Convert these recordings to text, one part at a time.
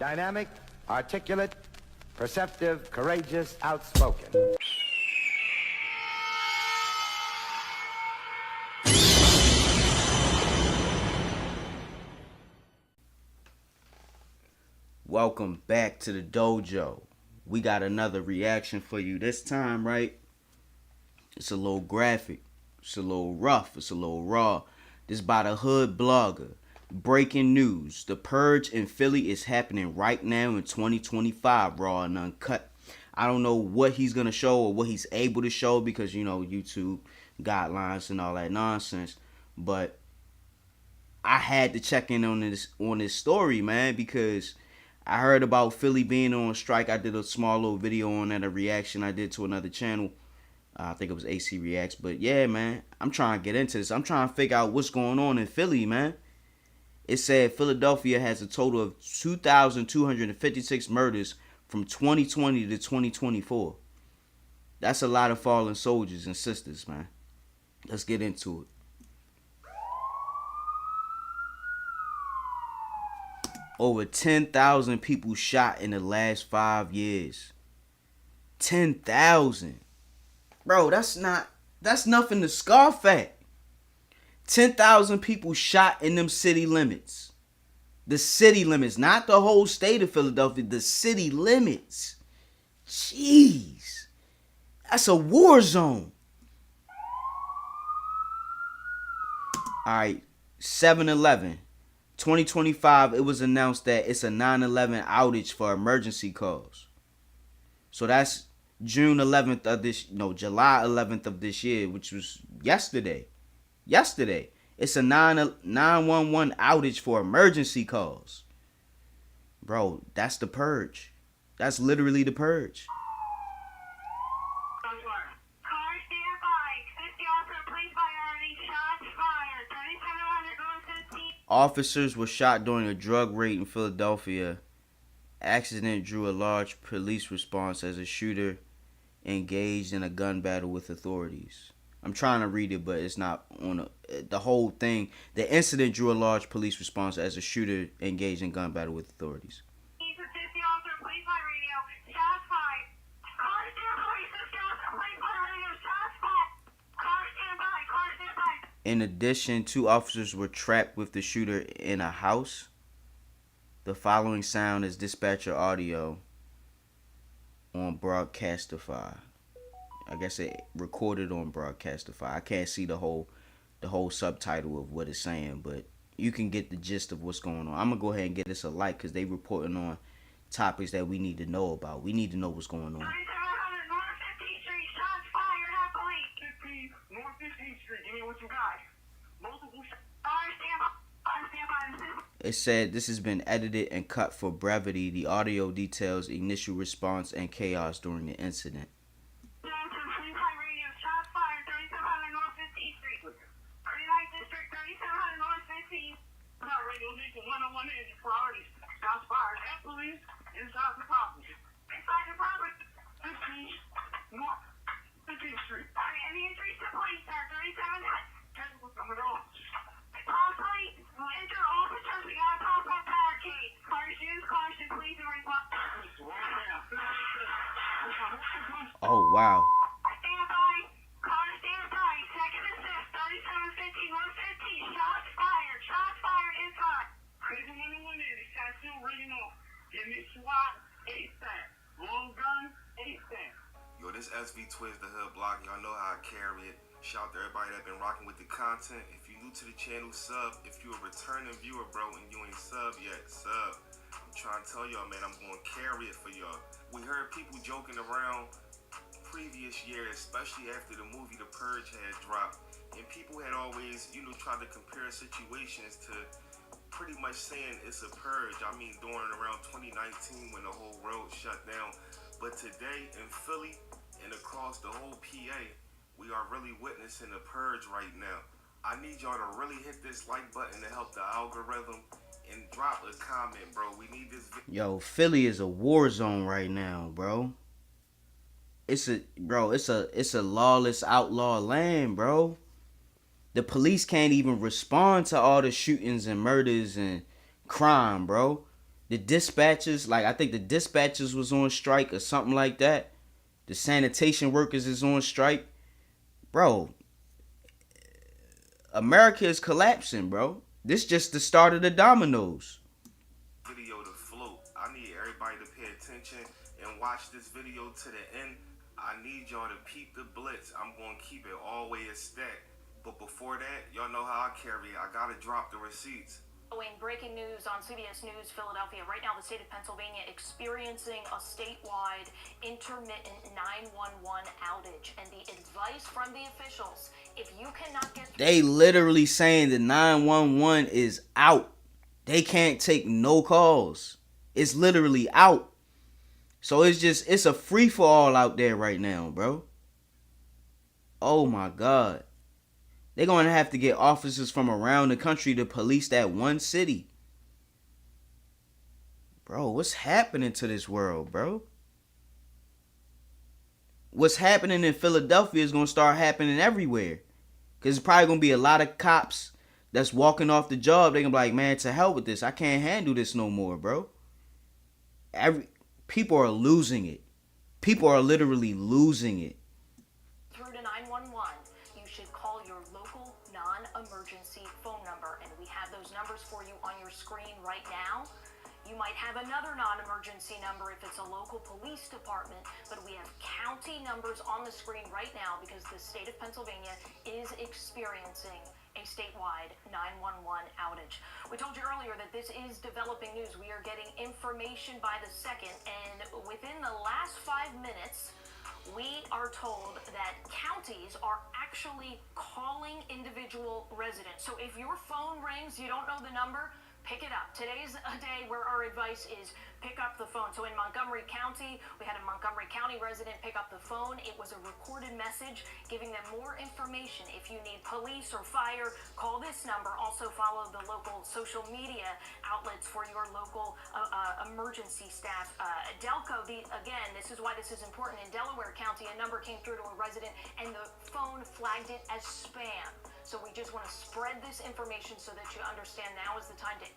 Dynamic, articulate, perceptive, courageous, outspoken. Welcome back to the dojo. We got another reaction for you this time, right? It's a little graphic. It's a little rough. It's a little raw. This by the Hood Blogger. Breaking news. The Purge in Philly is happening right now in 2025, raw and uncut. I don't know what he's going to show or what he's able to show because, you know, YouTube guidelines and all that nonsense. But I had to check in on this story, man, because I heard about Philly being on strike. I did a small little video on that, a reaction I did to another channel. I think it was AC Reacts. But yeah, man, I'm trying to get into this. I'm trying to figure out what's going on in Philly, man. It said Philadelphia has a total of 2,256 murders from 2020 to 2024. That's a lot of fallen soldiers and sisters, man. Let's get into it. Over 10,000 people shot in the last 5 years. 10,000. Bro, that's nothing to scoff at. 10,000 people shot in them city limits. The city limits, not the whole state of Philadelphia, the city limits. Jeez. That's a war zone. Alright, 7/11. 2025, it was announced that it's a 9/11 outage for emergency calls. So that's July 11th of this year, which was yesterday. It's a 911 outage for emergency calls. Bro, that's the Purge. That's literally the Purge. Officers were shot during a drug raid in Philadelphia. Accident drew a large police response as a shooter engaged in a gun battle with authorities. I'm trying to read it, but it's not on the whole thing. The incident drew a large police response as a shooter engaged in gun battle with authorities. In addition, 2 officers were trapped with the shooter in a house. The following sound is dispatcher audio on Broadcastify. I guess it recorded on Broadcastify. I can't see the whole subtitle of what it's saying, but you can get the gist of what's going on. I'm going to go ahead and get this a like because they reporting on topics that we need to know about. We need to know what's going on. It said this has been edited and cut for brevity. The audio details initial response and chaos during the incident. Oh, wow. Yo, this SV Twiz, the Hood Block. Y'all know how I carry it. Shout out to everybody that been rocking with the content. If you new to the channel, sub. If you a returning viewer, bro, and you ain't sub yet, sub. I'm trying to tell y'all, man, I'm going to carry it for y'all. We heard people joking around previous year, especially after the movie The Purge had dropped, and people had always, tried to compare situations to pretty much saying it's a purge. I mean, during around 2019 when the whole road shut down. But today in Philly and across the whole PA, we are really witnessing a purge right now. I need y'all to really hit this like button to help the algorithm and drop a comment, bro. We need this. Yo, Philly is a war zone right now, bro. It's a lawless outlaw land, bro. The police can't even respond to all the shootings and murders and crime, bro. The dispatchers, like I think the dispatchers was on strike or something like that. The sanitation workers is on strike. Bro, America is collapsing, bro. This just the start of the dominoes. Video to float. I need everybody to pay attention and watch this video to the end. I need y'all to peep the blitz. I'm going to keep it all way a stack. But before that, y'all know how I carry it. I got to drop the receipts. Breaking news on CBS News Philadelphia. Right now, the state of Pennsylvania experiencing a statewide intermittent 911 outage. And the advice from the officials, if you cannot get... They literally saying the 911 is out. They can't take no calls. It's literally out. So it's a free-for-all out there right now, bro. Oh, my God. They're going to have to get officers from around the country to police that one city. Bro, what's happening to this world, bro? What's happening in Philadelphia is going to start happening everywhere. Because it's probably going to be a lot of cops that's walking off the job. They're going to be like, man, to hell with this. I can't handle this no more, bro. People are losing it. People are literally losing it. Through to 911. You should call your local non-emergency phone number, and we have those numbers for you on your screen right now. You might have another non-emergency number if it's a local police department, but we have county numbers on the screen right now because the state of Pennsylvania is experiencing a statewide 911 outage. We told you earlier that this is developing news. We are getting information by the second, and within the last 5 minutes, we are told that counties are actually calling individual residents. So if your phone rings, you don't know the number, pick it up. Today's a day where our advice is pick up the phone. So in Montgomery County, we had a Montgomery County resident pick up the phone. It was a recorded message giving them more information. If you need police or fire, call this number. Also follow the local social media outlets for your local emergency staff. Delco, again, this is why this is important. In Delaware County, a number came through to a resident and the phone flagged it as spam. So we just want to spread this information so that you understand now is the time to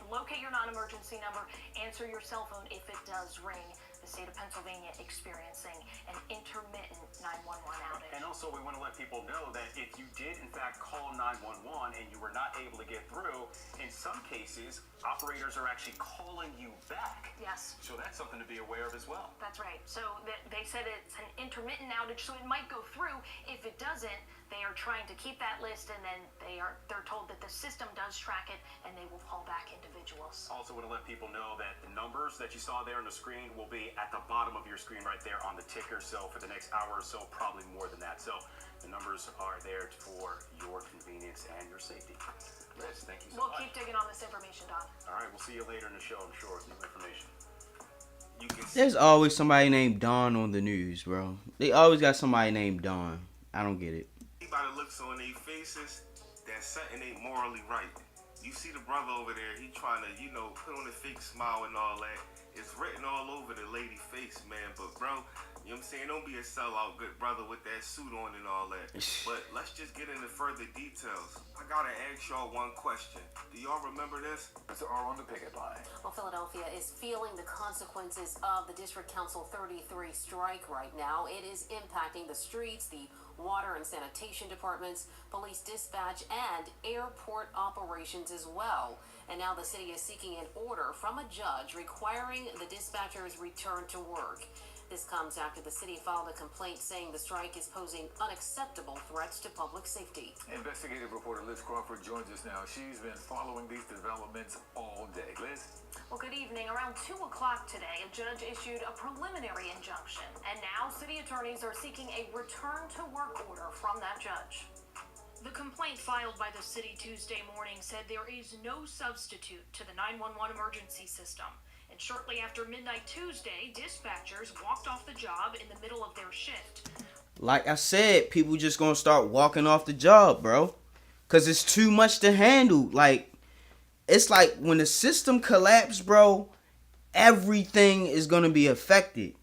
locate your non-emergency number, answer your cell phone if it does ring. The state of Pennsylvania experiencing an intermittent 911 outage. And also we want to let people know that if you did in fact call 911 and you were not able to get through, in some cases, operators are actually calling you back. Yes. So that's something to be aware of as well. That's right. So they said it's an intermittent outage, so it might go through. If it doesn't, they are trying to keep that list, and then they're told that the system does track it, and they will call back individuals. Also want to let people know that the numbers that you saw there on the screen will be at the bottom of your screen right there on the ticker. So for the next hour or so, probably more than that. So the numbers are there for your convenience and your safety. Liz, thank you so much. We'll keep digging on this information, Don. All right, we'll see you later in the show, I'm sure, with new information. You can see There's always somebody named Don on the news, bro. They always got somebody named Don. I don't get it. by the looks on their faces that something ain't morally right. You see the brother over there, he trying to, put on a fake smile and all that. It's written all over the lady face, man. But bro, you know what I'm saying? Don't be a sellout, good brother, with that suit on and all that. But let's just get into further details. I gotta ask y'all one question. Do y'all remember this? It's on the picket line. Well, Philadelphia is feeling the consequences of the District Council 33 strike right now. It is impacting the streets, the water and sanitation departments, police dispatch, and airport operations as well. And now the city is seeking an order from a judge requiring the dispatchers return to work. This comes after the city filed a complaint saying the strike is posing unacceptable threats to public safety. Investigative reporter Liz Crawford joins us now. She's been following these developments all day. Liz? Well, good evening. Around 2 o'clock today, a judge issued a preliminary injunction. And now city attorneys are seeking a return to work order from that judge. The complaint filed by the city Tuesday morning said there is no substitute to the 911 emergency system. And shortly after midnight Tuesday, dispatchers walked off the job in the middle of their shift. Like I said, people just gonna start walking off the job, bro. Cause it's too much to handle. It's like when the system collapsed, bro, everything is gonna be affected.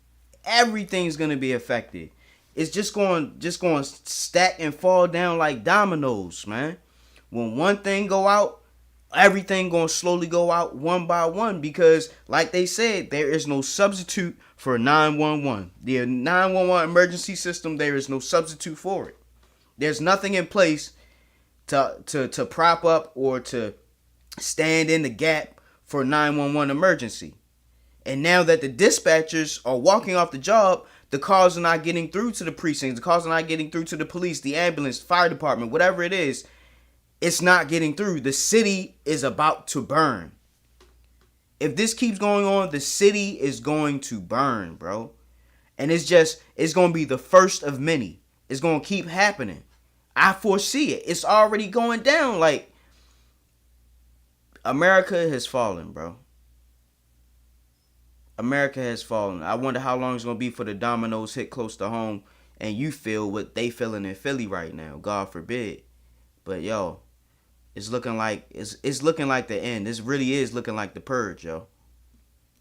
Everything's gonna be affected. It's just going to stack and fall down like dominoes, man. When one thing go out, everything gonna slowly go out one by one because, like they said, there is no substitute for 911. The 911 emergency system, there is no substitute for it. There's nothing in place to prop up or to stand in the gap for 911 emergency. And now that the dispatchers are walking off the job, the calls are not getting through to the precincts. The calls are not getting through to the police, the ambulance, fire department, whatever it is. It's not getting through. The city is about to burn. If this keeps going on, the city is going to burn, bro. And it's going to be the first of many. It's going to keep happening. I foresee it. It's already going down. Like, America has fallen, bro. America has fallen. I wonder how long it's going to be for the dominoes hit close to home and you feel what they feeling in Philly right now. God forbid. But, yo, it's looking like the end. This really is looking like the Purge, yo.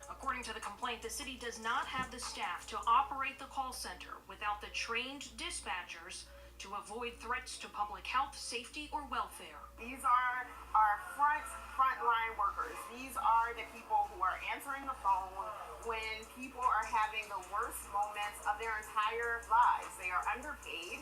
According to the complaint, the city does not have the staff to operate the call center without the trained dispatchers to avoid threats to public health, safety, or welfare. These are our frontline workers. These are the people who are answering the phone when people are having the worst moments of their entire lives. They are underpaid.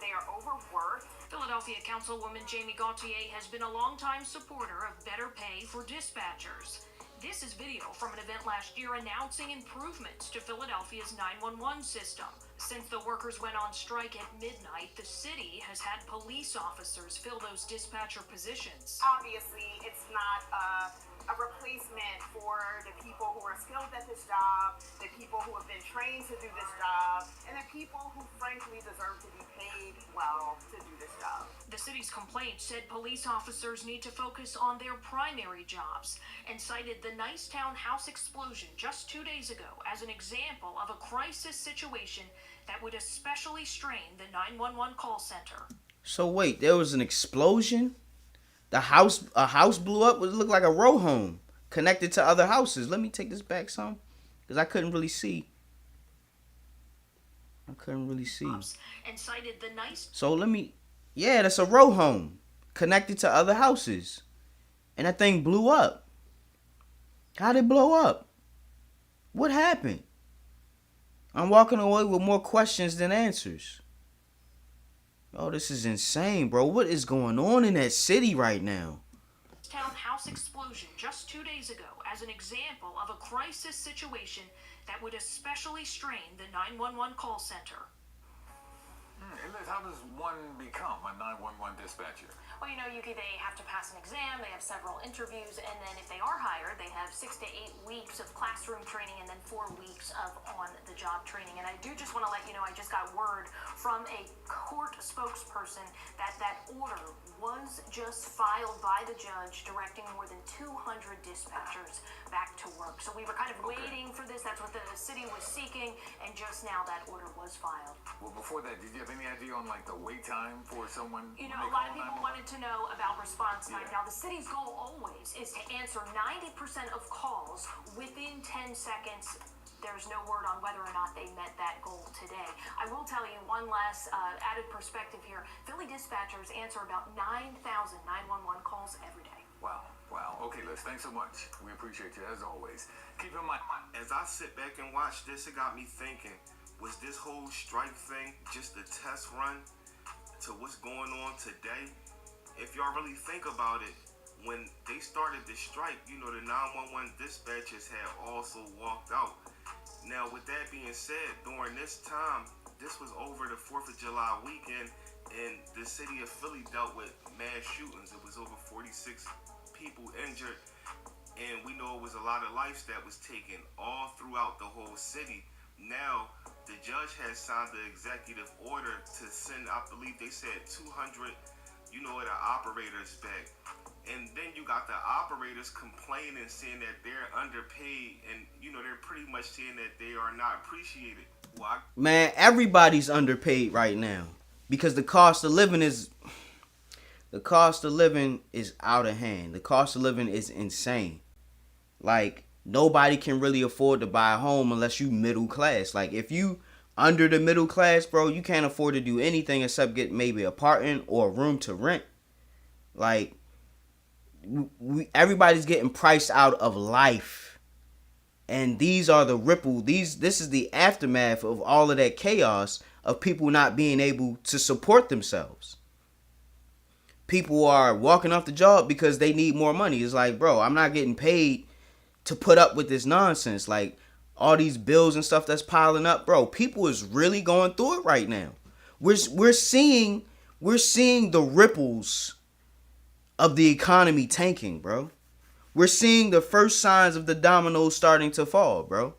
They are overworked. Philadelphia Councilwoman Jamie Gauthier has been a longtime supporter of better pay for dispatchers. This is video from an event last year announcing improvements to Philadelphia's 911 system. Since the workers went on strike at midnight, the city has had police officers fill those dispatcher positions. Obviously, it's not a replacement for the people who are skilled at this job, the people who have been trained to do this job, and the people who frankly deserve to be paid well to do this job. The city's complaint said police officers need to focus on their primary jobs and cited the Nicetown house explosion just 2 days ago as an example of a crisis situation that would especially strain the 911 call center. So wait, there was an explosion? A house blew up. It looked like a row home connected to other houses. Let me take this back some, because I couldn't really see. And cited the Yeah, that's a row home connected to other houses, and that thing blew up. How'd it blow up? What happened? I'm walking away with more questions than answers. Oh, this is insane, bro. What is going on in that city right now? Town house explosion just 2 days ago as an example of a crisis situation that would especially strain the 911 call center. Hey Liz, how does one become a 911 dispatcher? Well, they have to pass an exam, they have several interviews, and then if they are hired, they have 6 to 8 weeks of classroom training and then 4 weeks of on-the-job training. And I do just want to let you know, I just got word from a court spokesperson that order was just filed by the judge directing more than 200 dispatchers back to work. So we were kind of waiting for this. That's what the city was seeking, and just now that order was filed. Well, before that, did you have any idea on the wait time for someone? A lot of people wanted to know about response time. Now, the city's goal always is to answer 90% of calls within 10 seconds. There's no word on whether or not they met that goal today. I will tell you one last added perspective here. Philly dispatchers answer about 9,000 911 calls every day. Wow. Okay, Liz, thanks so much. We appreciate you as always. Keep in mind, As I sit back and watch this, it got me thinking, was this whole strike thing just a test run to what's going on today? If y'all really think about it, when they started the strike, the 911 dispatchers had also walked out. Now, with that being said, during this time, this was over the 4th of July weekend, and the city of Philly dealt with mass shootings. It was over 46 people injured, and we know it was a lot of lives that was taken all throughout the whole city. Now, the judge has signed the executive order to send, I believe they said 200, the operators back. And then you got the operators complaining, saying that they're underpaid, and they're pretty much saying that they are not appreciated. Man, everybody's underpaid right now because the cost of living is out of hand. The cost of living is insane. Like, nobody can really afford to buy a home unless you middle class. Like, if you under the middle class, bro, you can't afford to do anything except get maybe an apartment or a room to rent. Like, everybody's getting priced out of life. And these are the this is the aftermath of all of that chaos of people not being able to support themselves. People are walking off the job because they need more money. It's like, bro, I'm not getting paid to put up with this nonsense. Like, all these bills and stuff that's piling up, bro. People is really going through it right now. We're seeing the ripples of the economy tanking, bro. We're seeing the first signs of the dominoes starting to fall, bro.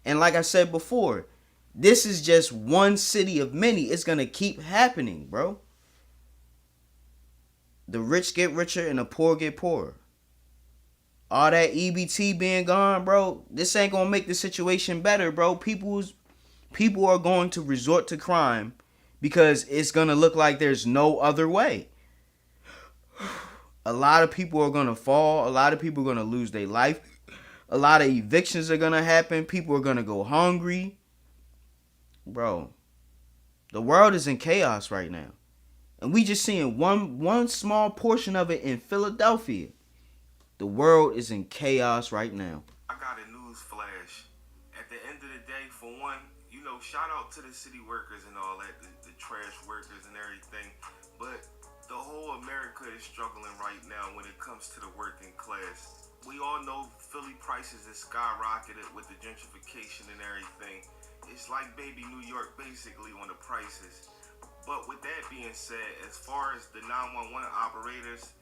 And like I said before, this is just one city of many. It's gonna keep happening, bro. The rich get richer and the poor get poorer. All that EBT being gone, bro, this ain't gonna make the situation better, bro. People are going to resort to crime because it's gonna look like there's no other way. A lot of people are gonna fall. A lot of people are gonna lose their life. A lot of evictions are gonna happen. People are gonna go hungry. Bro, the world is in chaos right now. And we just seeing one small portion of it in Philadelphia. The world is in chaos right now. I got a news flash. At the end of the day, for one, you know, shout out to the city workers and all that, the trash workers and everything. But the whole America is struggling right now when it comes to the working class. We all know Philly prices is skyrocketed with the gentrification and everything. It's like baby New York basically on the prices. But with that being said, as far as the 911 operators,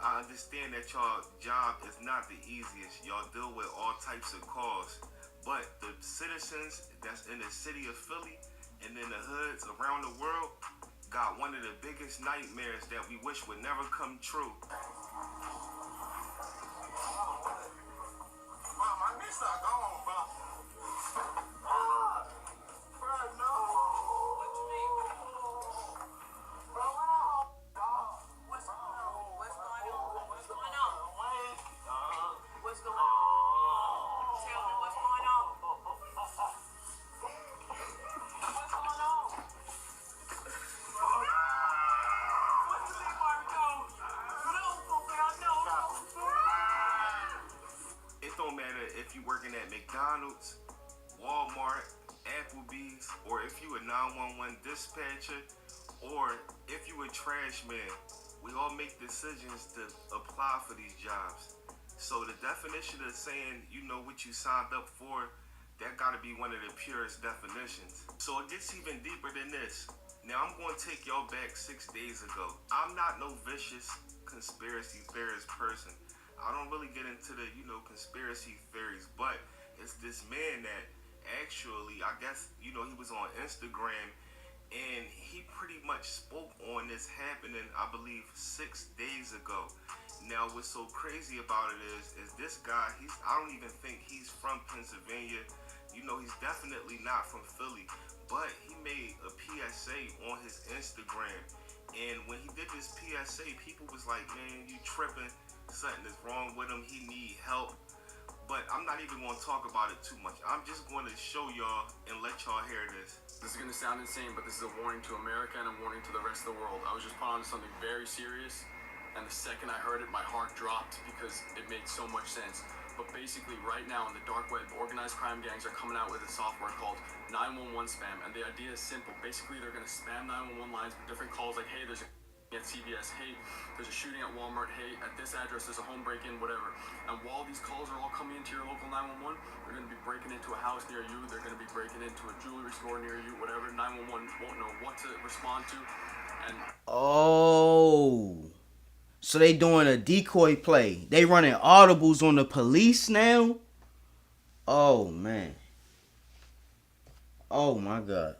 I understand that y'all job is not the easiest. Y'all deal with all types of calls. But the citizens that's in the city of Philly and in the hoods around the world got one of the biggest nightmares that we wish would never come true. My niece not gone, bro. If you working at McDonald's, Walmart, Applebee's, or if you a 911 dispatcher, or if you a trash man, we all make decisions to apply for these jobs. So the definition of saying you know what you signed up for, that gotta be one of the purest definitions. So it gets even deeper than this. Now I'm gonna take y'all back 6 days ago. I'm not no vicious conspiracy theorist person. I don't really get into the, conspiracy theories, but it's this man that actually, I guess, he was on Instagram and he pretty much spoke on this happening, I believe, 6 days ago. Now, what's so crazy about it is this guy, I don't even think he's from Pennsylvania. He's definitely not from Philly, but he made a PSA on his Instagram. And when he did this PSA, people was like, man, you tripping. Something is wrong with him. He need help. But I'm not even going to talk about it too much. I'm just going to show y'all and let y'all hear this. This is going to sound insane, but this is a warning to America and a warning to the rest of the world. I was just put on something very serious, and the second I heard it, my heart dropped because it made so much sense. But basically, right now on the dark web, organized crime gangs are coming out with a software called 911 spam, and the idea is simple. Basically, they're going to spam 911 lines with different calls like, hey, there's a at CVS, hey, there's a shooting at Walmart, hey, at this address there's a home break-in, whatever. And while these calls are all coming into your local 911, they're going to be breaking into a house near you, they're going to be breaking into a jewelry store near you, whatever. 911 won't know what to respond to. And so they doing a decoy play. They running audibles on the police now? Oh, man. Oh, my God.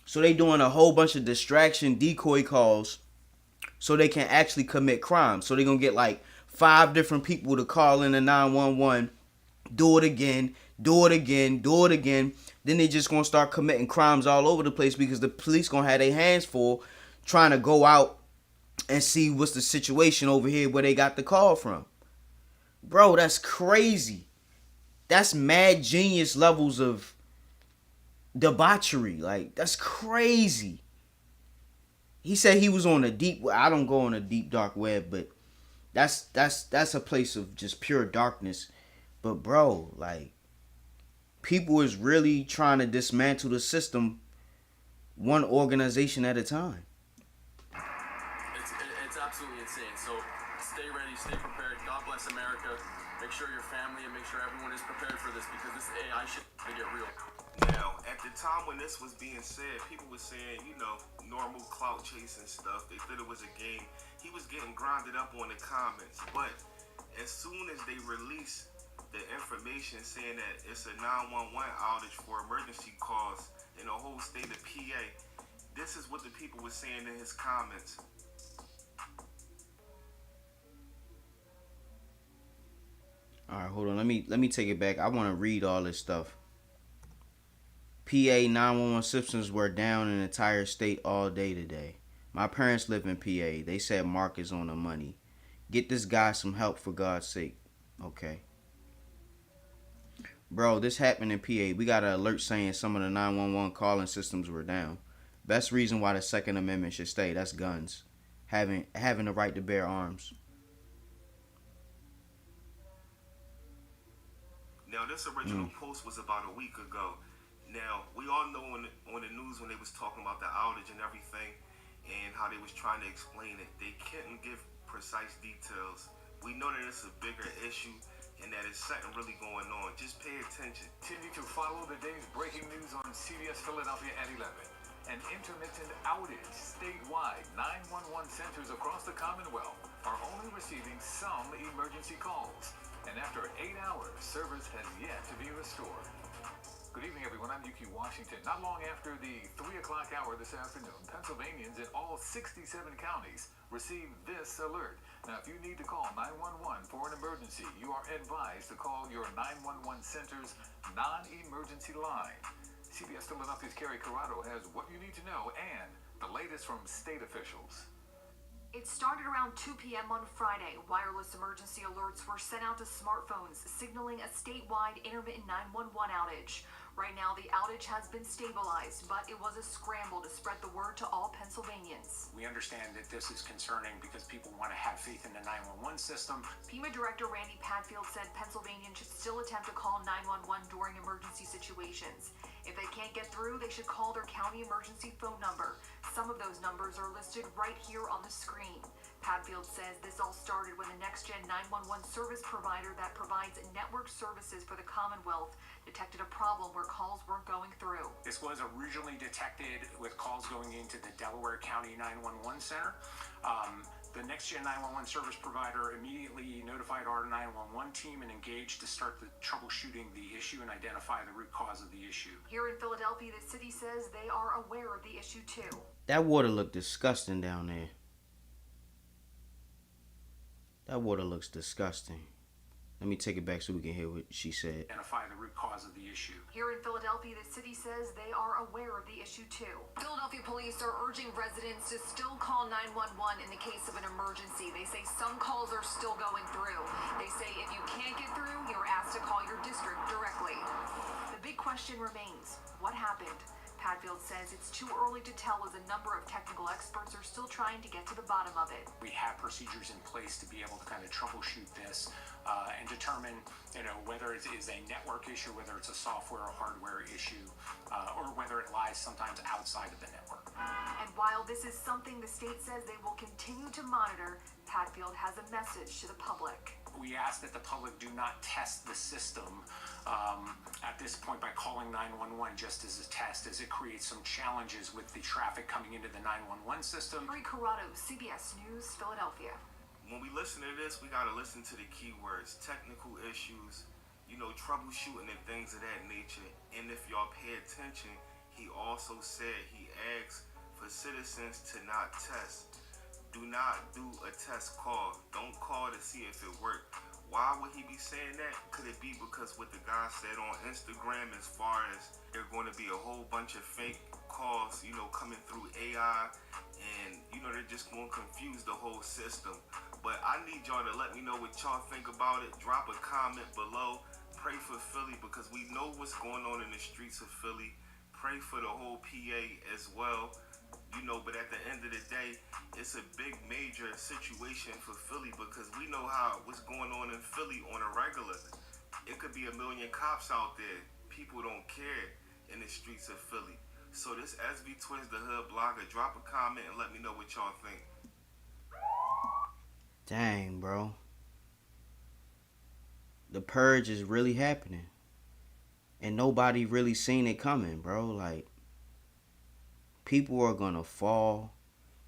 So they doing a whole bunch of distraction decoy calls so they can actually commit crimes. So they're going to get like 5 different people to call in the 911, do it again, do it again, do it again. Then they just going to start committing crimes all over the place because the police going to have their hands full trying to go out and see what's the situation over here where they got the call from. Bro, that's crazy. That's mad genius levels of debauchery. Like, that's crazy. He said he was on a deep. I don't go on a deep dark web, but that's a place of just pure darkness. But bro, like, people is really trying to dismantle the system, one organization at a time. It's absolutely insane. So stay ready, stay prepared. God bless America. Make sure your family and make sure everyone is prepared for this, because this AI shit is gonna get real. Now, at the time when this was being said, people were saying, you know, normal clout chasing stuff. They thought it was a game. He was getting grinded up on the comments. But as soon as they released the information saying that it's a 911 outage for emergency calls in the whole state of PA, this is what the people were saying in his comments. All right, hold on. Let me take it back. I want to read all this stuff. PA 911 systems were down in the entire state all day today. My parents live in PA. They said Mark is on the money. Get this guy some help for God's sake. Okay. Bro, this happened in PA. We got an alert saying some of the 911 calling systems were down. Best reason why the Second Amendment should stay. That's guns. Having the right to bear arms. Now, this original post was about a week ago. Now, we all know on the news when they was talking about the outage and everything and how they was trying to explain it, they couldn't give precise details. We know that it's a bigger issue and that it's something really going on. Just pay attention. Continue to follow the day's breaking news on CBS Philadelphia at 11. An intermittent outage statewide. 911 centers across the Commonwealth are only receiving some emergency calls. And after 8 hours, service has yet to be restored. Good evening, everyone. I'm Yuki Washington. Not long after the 3 o'clock hour this afternoon, Pennsylvanians in all 67 counties received this alert. Now, if you need to call 911 for an emergency, you are advised to call your 911 center's non-emergency line. CBS Philadelphia's Carrie Corrado has what you need to know and the latest from state officials. It started around 2 p.m. on Friday. Wireless emergency alerts were sent out to smartphones, signaling a statewide intermittent 911 outage. Right now, the outage has been stabilized, but it was a scramble to spread the word to all Pennsylvanians. We understand that this is concerning because people want to have faith in the 911 system. FEMA Director Randy Padfield said Pennsylvanians should still attempt to call 911 during emergency situations. If they can't get through, they should call their county emergency phone number. Some of those numbers are listed right here on the screen. Padfield says this all started when the next-gen 911 service provider that provides network services for the Commonwealth detected a problem where calls weren't going through. This was originally detected with calls going into the Delaware County 911 Center. The next-gen 911 service provider immediately notified our 911 team and engaged to start the troubleshooting the issue and identify the root cause of the issue. Here in Philadelphia, the city says they are aware of the issue too. That water looked disgusting down there. That water looks disgusting. Let me take it back so we can hear what she said. Identify the root cause of the issue. Here in Philadelphia, the city says they are aware of the issue too. Philadelphia police are urging residents to still call 911 in the case of an emergency. They say some calls are still going through. They say if you can't get through, you're asked to call your district directly. The big question remains, what happened? Padfield says it's too early to tell as a number of technical experts are still trying to get to the bottom of it. We have procedures in place to be able to kind of troubleshoot this and determine, whether it is a network issue, whether it's a software or hardware issue, or whether it lies sometimes outside of the network. And while this is something the state says they will continue to monitor, Padfield has a message to the public. We ask that the public do not test the system at this point by calling 911 just as a test, as it creates some challenges with the traffic coming into the 911 system. Carrie Corrado, CBS News, Philadelphia. When we listen to this, we got to listen to the keywords, technical issues, troubleshooting and things of that nature. And if y'all pay attention, he also said he asked for citizens to not test. Do not do a test call. Don't call to see if it worked. Why would he be saying that? Could it be because what the guy said on Instagram as far as there are going to be a whole bunch of fake calls, coming through AI and, they're just going to confuse the whole system. But I need y'all to let me know what y'all think about it. Drop a comment below. Pray for Philly because we know what's going on in the streets of Philly. Pray for the whole PA as well. You know, but at the end of the day, it's a big major situation for Philly because we know what's going on in Philly on a regular. It could be a million cops out there. People don't care in the streets of Philly. So this SV Twins the Hood blogger, drop a comment and let me know what y'all think. Dang, bro. The purge is really happening. And nobody really seen it coming, bro. Like, people are gonna fall.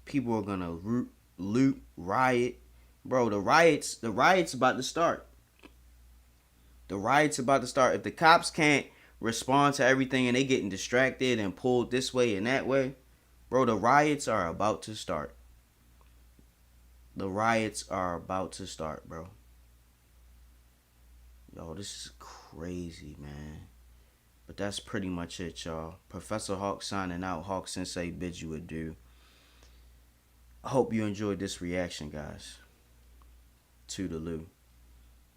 People are gonna loot, riot. Bro, the riots about to start. The riots about to start. If the cops can't respond to everything and they getting distracted and pulled this way and that way, bro, the riots are about to start. The riots are about to start, bro. Yo, this is crazy, man. But that's pretty much it, y'all. Professor Hawk signing out. Hawk Sensei bids you adieu. I hope you enjoyed this reaction, guys. Toodaloo.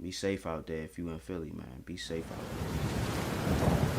Be safe out there if you in Philly, man. Be safe out there.